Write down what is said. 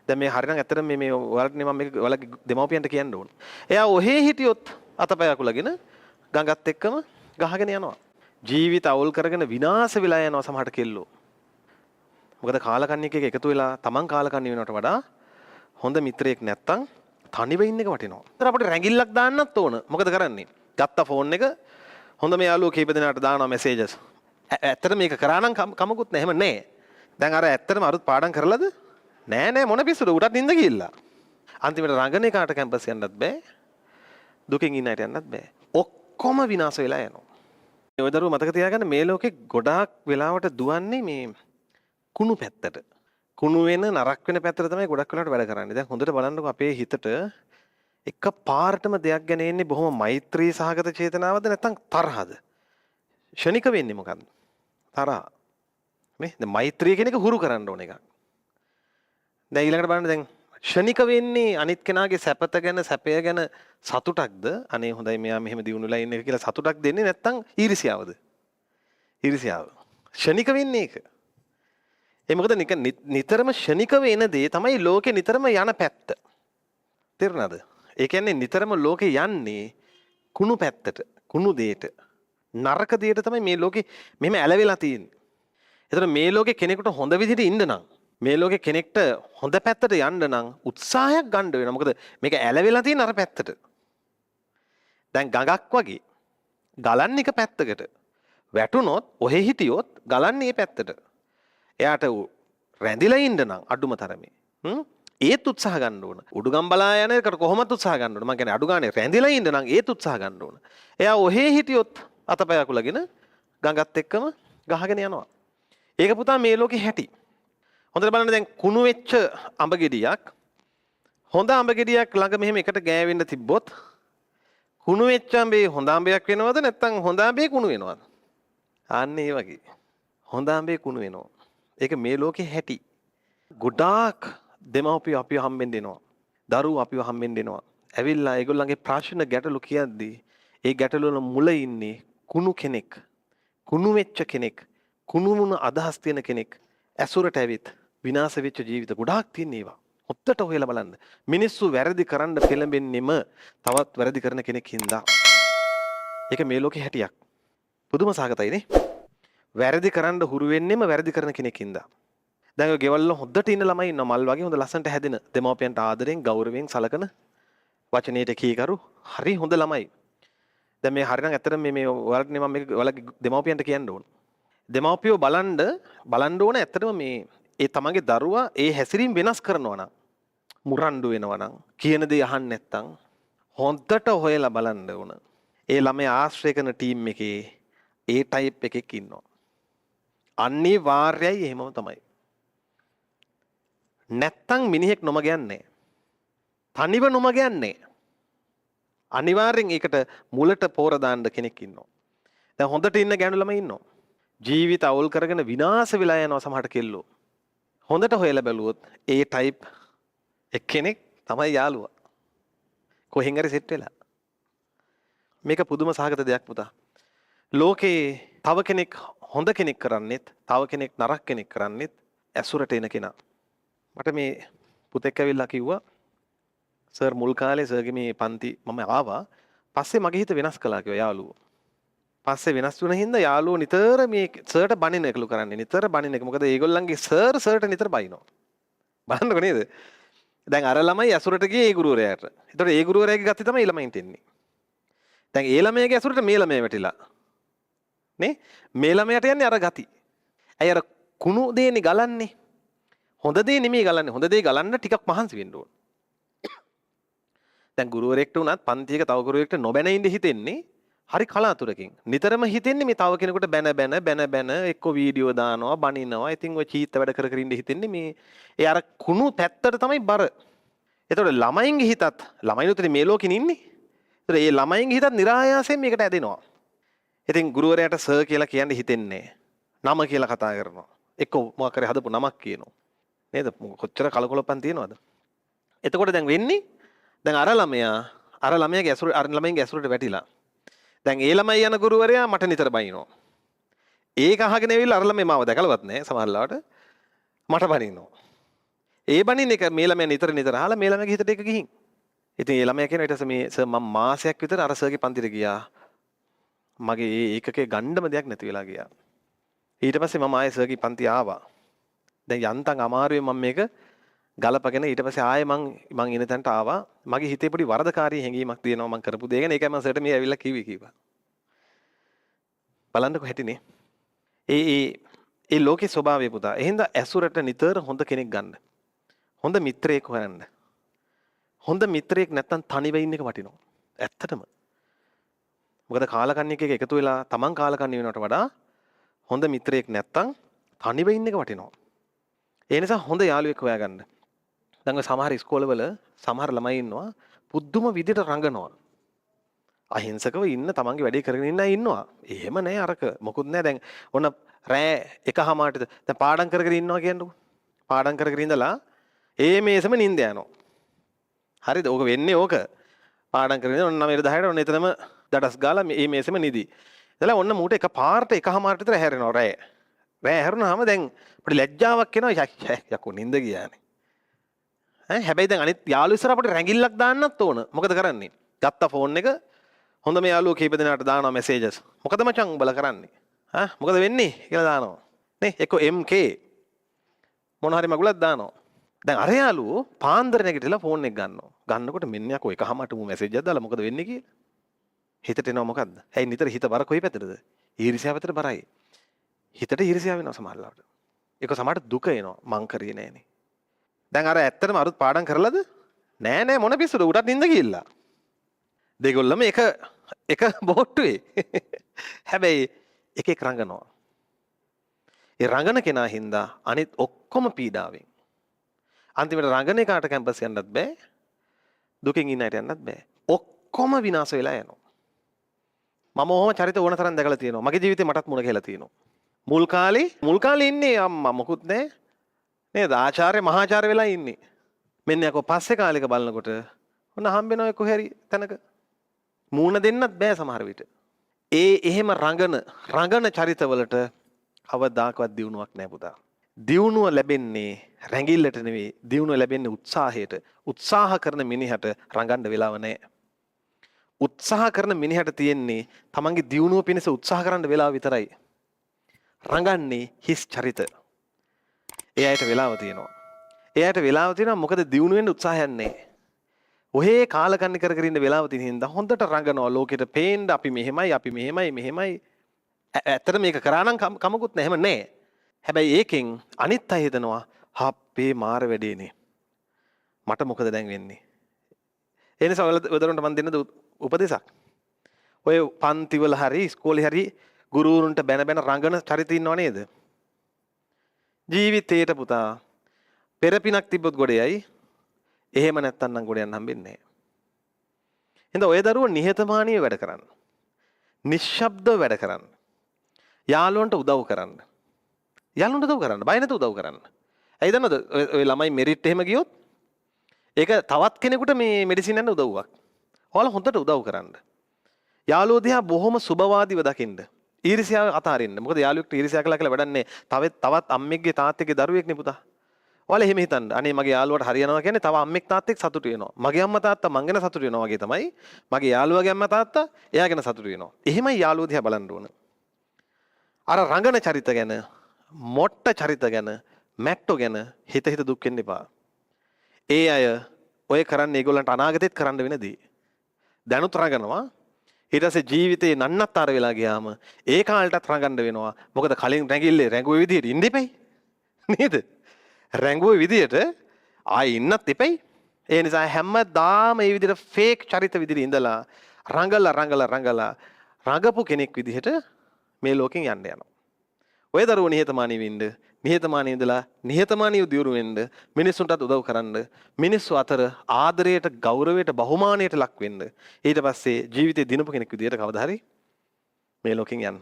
දැන් මේ හරිනම් ඇත්තටම මේ ඔයාලට නේ මම මේක ඔයාලගේ දෙමව්පියන්ට කියන්න ඕන. එයා ඔහේ හිටියොත් අතපය අකුලගෙන ගඟත් එක්කම ගහගෙන යනවා. ජීවිත අවුල් කරගෙන විනාශ වෙලා යනවා සමහරට කෙල්ලෝ. මොකද කාලකන්ණියෙක් එක එකතු වෙලා තමන් කාලකන්ණි වෙනවට වඩා හොඳ මිත්‍රයෙක් නැත්තම් තනිව ඉන්න එක වටිනවා. ඒතර අපිට රැඟිල්ලක් දාන්නත් ඕන. මොකද කරන්නේ? ගත්ත ෆෝන් එක හොඳ මේ යාළුවෝ කීප දෙනාට දානවා මැසේජස්. ඇත්තට මේක කරා නම් කමකුත් නැහැ. එහෙම නෑ. දැන් අර ඇත්තටම අරුත් පාඩම් කරලාද? නෑ මොන පිස්සුද? උටත් නින්ද ගිහිල්ලා. අන්තිමට රංගනේ කාට කැම්පස් යන්නත් බෑ. දුකින් ඉන්න අයට යන්නත් බෑ. ඔක්කොම විනාශ වෙලා යනවා. ඔය දරුවෝ මතක තියාගන්න මේ ලෝකේ ගොඩාක් වෙලාවට දුවන්නේ මේ කුණු පැත්තට. කුණු වෙන නරක වෙන පැත්තට තමයි ගොඩක් වෙලාවට වැඩ කරන්නේ. දැන් හොඳට බලන්නකෝ අපේ හිතට එක පාරටම දෙයක් ගැන එන්නේ බොහොම මෛත්‍රී සහගත චේතනාවද නැත්නම් තරහද? ෂණික වෙන්නේ මොකද්ද? තරහ. නේ? දැන් මෛත්‍රිය කියන එක හුරු කරන්න ඕන එකක්. දැන් ඊළඟට බලන්න දැන් ෂණික වෙන්නේ අනිත් කෙනාගේ සැපත ගැන සැපය ගැන සතුටක්ද? අනේ හොඳයි මෙයා මෙහෙම දිනුනලා ඉන්නේ කියලා සතුටක් දෙන්නේ නැත්නම් ඊර්ෂ්‍යාවද? ඊර්ෂ්‍යාව. ෂණික වෙන්නේ ඒක. ඒ මොකද නිතරම ෂණික වෙන දේ තමයි ලෝකේ නිතරම යන පැත්ත. තේරුණාද? ඒ කියන්නේ නිතරම ලෝකේ යන්නේ කුණු පැත්තට, කුණු දෙයට. නරක දෙයට තමයි මේ ලෝකේ මෙහෙම ඇලවිලා තියෙන්නේ. ඒතර මේ ලෝකේ කෙනෙකුට හොඳ විදිහට ඉන්න නම් මේ ලෝකේ කෙනෙක්ට හොඳ පැත්තට යන්න නම් උත්සාහයක් ගන්න වෙනවා. මොකද මේක ඇලවිලා තියෙන අර පැත්තට. දැන් ගඟක් වගේ ගලන්නේ එක පැත්තකට. වැටුනොත් ඔහෙ හිටියොත් ගලන්නේ ඒ පැත්තට. එයාට රැඳිලා ඉන්න නම් අඩුම තරමේ. ඒත් උත්සාහ ගන්න ඕන. උඩුගම් බලා යන එකට කොහොමද උත්සාහ ගන්න ඕන? මම කියන්නේ අඩු ගානේ රැඳිලා ඉන්න නම් ඒත් උත්සාහ ගන්න ඕන. එයා ඔහෙ හිටියොත් අතපය අකුලගෙන ගඟත් එක්කම ගහගෙන යනවා. ඒක පුතා මේ ලෝකේ හැටි. හොඳට බලන්න දැන් කුණු වෙච්ච අඹ ගෙඩියක් හොඳ අඹ ගෙඩියක් ළඟ මෙහෙම එකට ගෑවෙන්න තිබ්බොත් කුණු වෙච්ච අඹේ හොඳ අඹයක් වෙනවද නැත්නම් හොඳ අඹේ කුණු වෙනවද? අන්න ඒ වගේ. හොඳ අඹේ කුණු වෙනවා. ඒක මේ ලෝකේ හැටි. ගොඩාක් දෙමව්පියෝ අපිව හම්බෙන්න එනවා. දරුවෝ අපිව හම්බෙන්න එනවා. ඇවිල්ලා ඒගොල්ලන්ගේ ප්‍රශ්න ගැටලු කියද්දී ඒ ගැටලු වල මුල ඉන්නේ කුණු කෙනෙක්. කුණු වෙච්ච කෙනෙක්. කුණු මුණ අදහස් තියෙන කෙනෙක්. ඇසුරට ඇවිත් විනාශ වෙච්ච ජීවිත ගොඩාක් තියෙන ඒවා. හොත්තට හොයලා බලන්න. මිනිස්සු වැරදි කරන්න පෙළඹෙන්නෙම තවත් වැරදි කරන කෙනෙක් හින්දා. ඒක මේ ලෝකේ හැටියක්. පුදුම සහගතයිනේ. වැරදි කරන්න හුරු වෙන්නෙම වැරදි කරන කෙනෙක් හින්දා. දැන් ඔය ගෙවල් වල හොද්දට ඉන්න ළමයි ඉන්නවා මල් වගේ හොඳ ලස්සනට හැදෙන දෙමව්පියන්ට ආදරෙන් ගෞරවයෙන් සලකන වචනයට කීකරු හරි හොඳ ළමයි. දැන් මේ හරිනම් ඇත්තටම මේ ඔයාලට නේ මම මේක ඔයාලගේ දෙමව්පියන්ට කියන්න ඕන. දෙමව්පියෝ බලන්න ඕන ඇත්තටම මේ ඒ තමන්ගේ දරුවා ඒ හැසිරීම වෙනස් කරනවා නම් මුරණ්ඩු වෙනවා නම් කියන දේ අහන්න නැත්නම් හොද්දට හොයලා බලන්න ඕන. ඒ ළමයා ආශ්‍රය කරන ටීම් එකේ ඒ ටයිප් එකෙක් ඉන්නවා. අනිවාර්යයි එහෙමම තමයි. නැත්තම් මිනිහෙක් නොමග යන්නේ. තනිව නොමග යන්නේ. අනිවාර්යෙන් ඒකට මුලට පෝර දාන්න කෙනෙක් ඉන්නවා. දැන් හොඳට ඉන්න ගෑනු ළමයි ඉන්නවා. ජීවිත අවුල් කරගෙන විනාශ වෙලා යනවා සමහරට කෙල්ලෝ. හොඳට හොයලා බැලුවොත් ඒ ටයිප් එක්කෙනෙක් තමයි යාළුවා. කොහෙන් හරි සෙට් වෙලා. මේක පුදුම සහගත දෙයක් පුතා. ලෝකේ තව කෙනෙක් හොඳ කෙනෙක් කරන්නෙත් තව කෙනෙක් නරක කෙනෙක් කරන්නෙත් ඇසුරට එන කෙනා. මට මේ පුතෙක් ඇවිල්ලා කිව්වා සර් මුල් කාලේ සර්ගේ මේ පන්ති මම ආවා. පස්සේ මගේ හිත වෙනස් කළා කිව්වා යාළුවෝ. පස්සේ වෙනස් වුණ හින්දා යාළුවෝ නිතර මේ සර්ට බනින එකලු කරන්නේ. නිතර බනින එක. මොකද ඒගොල්ලන්ගේ සර්ට නිතර බයිනවා. බලන්නකො නේද? දැන් අර ළමයි ඇසුරට ගියේ ඒ ගුරුවරයාට. ඒතකොට ඒ ගුරුවරයාගේ ගත්තේ තමයි ඒ ළමයින්ට එන්නේ. දැන් ඒ ළමයාගේ ඇසුරට මේ ළමයා වැටිලා. නේ? මේ ළමයාට යන්නේ අර ගති. ඇයි අර කුණු දේනේ ගලන්නේ? හොඳ දේ නෙමෙයි ගලන්නේ. හොඳ දේ ගලන්න ටිකක් මහන්සි වෙන්න ඕන. දැන් ගුරුවරයෙක්ට උනත් පන්තියක තව ගුරුවරයෙක්ට නොබැන ඉඳ හිතෙන්නේ හරි කලාතුරකින්. නිතරම හිතෙන්නේ මේ තව කෙනෙකුට බැන එක්ක වීඩියෝ දානවා, බනිනවා. ඉතින් ඔය චීත්ත වැඩ කර කර ඉඳ හිතෙන්නේ මේ ඒ අර කුණු පැත්තට තමයි බර. ඒතකොට ළමයින්ගේ හිතත් ළමයිනුත් මේ ලෝකෙින් ඉන්නේ. ඒතකොට මේ ළමයින්ගේ හිතත් નિરાයාසයෙන් මේකට ඇදෙනවා. ඉතින් ගුරුවරයාට සර් කියලා කියන්න හිතෙන්නේ නම කියලා කතා කරනවා. එක්ක මොකක් කරේ හදපු නමක් කියනවා. නේද? කොච්චර කලකොලපන් තියනවද? එතකොට දැන් වෙන්නේ දැන් අර ළමයාගේ ඇසුර අර ළමයින්ගේ ඇසුරට වැටිලා. දැන් ඒ ළමයි යන ගුරුවරයා මට නිතර බනිනවා. ඒක අහගෙන ඇවිල්ලා අර ළමයි මාව දැකලවත් නැහැ සමහරවිට. මට බනිනවා. ඒ බණින් එක මේ ළමයා නිතර නිතර අහලා මේ ළමයාගේ හිතට ඒක ගිහින්. ඉතින් ඒ ළමයා කියන ඊට පස්සේ මේ සර් මම මාසයක් විතර අර සර්ගේ පන්තිට ගියා. මගේ ඒ ඒකකේ ගණ්ඩම දෙයක් නැති වෙලා ගියා. ඊට පස්සේ මම ආයෙ සර්ගේ පන්ති ආවා. දැන් යන්තම් අමාරුවේ මම මේක ගලපගෙන ඊට පස්සේ ආයෙ මං ඉන තැනට ආවා. මගේ හිතේ පොඩි වරදකාරී හැඟීමක් තියෙනවා මං කරපු දේ ගැන. ඒකයි මම සර්ට මේ ඇවිල්ලා කිව්වා. බලන්නකො හැටිනේ. ඒ ලෝකේ ස්වභාවය පුතා. එහෙනම් ඇසුරට නිතර හොඳ කෙනෙක් ගන්න. හොඳ මිත්‍රයෙක් හොයන්න. හොඳ මිත්‍රයෙක් නැත්තම් තනිව ඉන්න එක වටිනවා. ඇත්තටම. මොකද කාලකන්ණියෙක් එක එකතු වෙලා තමන් කාලකන්ණි වෙනවට වඩා හොඳ මිත්‍රයෙක් නැත්තම් තනිව ඉන්න එක වටිනවා. ඒ නිසා හොඳ යාළුවෙක් හොයාගන්න. දැන් ඔය සමහර ඉස්කෝලවල සමහර ළමයි ඉන්නවා පුදුම විදිහට රඟනවා. අහිංසකව ඉන්න තමන්ගේ වැඩේ කරගෙන ඉන්න අය ඉන්නවා. එහෙම නෑ අරක. මොකුත් නෑ. දැන් ඔන්න රෑ 1:00ට දැන් පාඩම් කරගෙන ඉන්නවා කියන්නකො. පාඩම් කරගෙන ඉඳලා ඒ මේසෙම නිින්ද යනවා. හරිද? ඕක වෙන්නේ ඕක. පාඩම් කරගෙන ඔන්න 9:10ට ඔන්න එතනම දඩස් ගාලා මේ මේසෙම නිදි. ඉතලා ඔන්න මූට එකපාරට 1:00ට විතර හැරෙනවා රෑ. රෑ හැරුණාම දැන් පොඩි ලැජ්ජාවක් එනවා. යකෝ නිින්ද ගියානේ. හැබැයි දැන් අනිත් යාළුවෝ ඉස්සර අපිට රැඟිල්ලක් දාන්නත් ඕන. මොකද කරන්නේ? ගත්ත ෆෝන් එක හොඳ මේ යාළුවෝ කීප දෙනාට දානවා මෙසේජස්. මොකද මචං උඹලා කරන්නේ? මොකද වෙන්නේ කියලා දානවා. නේ එක්ක MK මොන හරි මගුලක් දානවා. දැන් අර යාළුවෝ පාන්දර නැගිටලා ෆෝන් එක ගන්නවා. ගන්නකොට මෙන්න යකෝ එකහමට මු මෙසේජ් එකක් දාලා මොකද වෙන්නේ කියලා. හිතට එනවා මොකද්ද? ඇයි නිතර හිත බර කොයි පැත්තටද? ඊර්ෂ්‍යාව පැත්තට බරයි. හිතට ඊර්ෂ්‍යාව වෙනවා සමහරවිට. ඒක සමහරට දුක එනවා. මං කරේ නෑනේ. දැන් අර ඇත්තටම අරුත් පාඩම් කරලාද? නෑ මොන පිස්සුද? උටත් නින්ද ගිහිල්ලා. දෙගොල්ලම එක බෝට්ටුවේ. හැබැයි එක රඟනවා. ඒ රඟන කෙනා හින්දා අනිත් ඔක්කොම පීඩාවෙන්. අන්තිමට රඟන එකාට කැම්පස් යන්නත් බෑ. දුකෙන් ඉන්න අයට යන්නත් බෑ. ඔක්කොම විනාශ වෙලා යනවා. මම ඔහොම චරිත ඕන තරම් දැකලා තියෙනවා. මගේ ජීවිතේ මටත් මුණ ගැහිලා තියෙනවා. මුල් කාලේ ඉන්නේ අම්මා මොකුත් නෑ. නේද? ආචාර්ය මහාචාර්ය වෙලා ඉන්නේ. මෙන්න යකෝ පස්සේ කාලෙක බලනකොට ඔන්න හම්බෙනවා කොහේ හරි තැනක. මූණ දෙන්නත් බෑ සමහර විට. එහෙම රඟන චරිතවලට කවදාකවත් දියුණුවක් නෑ පුතා. දියුණුව ලැබෙන්නේ රැඟිල්ලට නෙවෙයි. දියුණුව ලැබෙන්නේ උත්සාහයට. උත්සාහ කරන මිනිහට රඟන්න වෙලාව නෑ. උත්සාහ කරන මිනිහට තියෙන්නේ තමන්ගේ දියුණුව පිණිස උත්සාහ කරන්න වෙලාව විතරයි. රඟන්නේ හිස් චරිත. ඒ අයට වෙලාව තියෙනවා. මොකද දියුණු වෙන්න උත්සාහයක් නැහැ. ඔහේ කාලකන්ණි කර ඉන්න වෙලාව තියෙන හින්දා හොඳට රඟනවා ලෝකෙට පේන්න අපි මෙහෙමයි. ඇත්තට මේක කරා නම් කමකුත් නැහැ. එහෙම නැහැ. හැබැයි ඒකෙන් අනිත් අය හිතනවා හප්පේ මාර වැඩේනේ. මට මොකද දැන් වෙන්නේ? ඒ නිසා ඔයදරුන්ට මම දෙන්න උපදේශක්. ඔය පන්තිවල හරි ඉස්කෝලේ හරි ගුරුවරුන්ට බැන රඟන චරිත ඉන්නව නේද? ජීවිතේට පුතා පෙරපිනක් තිබ්බොත් ගොඩේයි. එහෙම නැත්තම් නම් ගොඩ යන්න හම්බෙන්නේ නැහැ. එහෙනම් ඔය දරුවෝ නිහතමානීව වැඩ කරන්න. නිශ්ශබ්දව වැඩ කරන්න. යාළුවන්ට උදව් කරන්න. බය නැතුව උදව් කරන්න. ඇයි දන්නවද? ඔය ළමයි මෙරිට් එහෙම ගියොත් ඒක තවත් කෙනෙකුට මේ මෙඩිසින් යන උදව්වක්. ඔයාලා හොඳට උදව් කරන්න. යාළුවෝ දිහා බොහොම සුබවාදීව දකින්න. ඊර්ෂ්‍යාව අතාරින්න. මොකද යාළුවෙක්ට ඊර්ෂ්‍යා කළා කියලා වැඩක් නැහැ. තවත් අම්මෙක්ගේ තාත්තෙක්ගේ දරුවෙක් නේ පුතා. ඔයාලා එහෙම හිතන්න. අනේ මගේ යාළුවාට හරියනවා කියන්නේ තව අම්මෙක් තාත්තෙක් සතුටු වෙනවා. මගේ අම්මා තාත්තා මං ගැන සතුටු වෙනවා වගේ තමයි. මගේ යාළුවාගේ අම්මා තාත්තා එයා ගැන සතුටු වෙනවා. එහෙමයි යාළුවෝ දිහා බලන්න ඕන. අර රඟන චරිත ගැන, මොට්ට චරිත ගැන, මැට්ටෝ ගැන හිත දුක් වෙන්න එපා. ඒ අය ඔය කරන්නේ ඒගොල්ලන්ට අනාගතෙත් කරන්න වෙන දේ. දැනුත් රඟනවා. ඊට පස්සේ ජීවිතේ නන්නත්තර වෙලා ගියාම ඒ කාලටත් රඟන්න වෙනවා. මොකද කලින් රැඟිල්ලේ රැඟුවේ විදියට ඉන්න එපයි. නේද? රැඟුවේ විදියට ආයෙ ඉන්නත් එපයි. ඒ නිසා හැමදාම මේ විදියට ෆේක් චරිත විදියට ඉඳලා රඟපු කෙනෙක් විදිහට මේ ලෝකෙන් යන්න යනවා. ඔය දරුවෝ නිහතමානීව ඉන්න, නිහතමානී ඉඳලා නිහතමානීව දියුණු වෙන්න, මිනිස්සුන්ටත් උදව් කරන්න, මිනිස්සු අතර ආදරයට, ගෞරවයට, බහුමානයට ලක් වෙන්න. ඊට පස්සේ ජීවිතේ දිනපු කෙනෙක් විදියට කවදා හරි මේ ලෝකෙන් යන්න.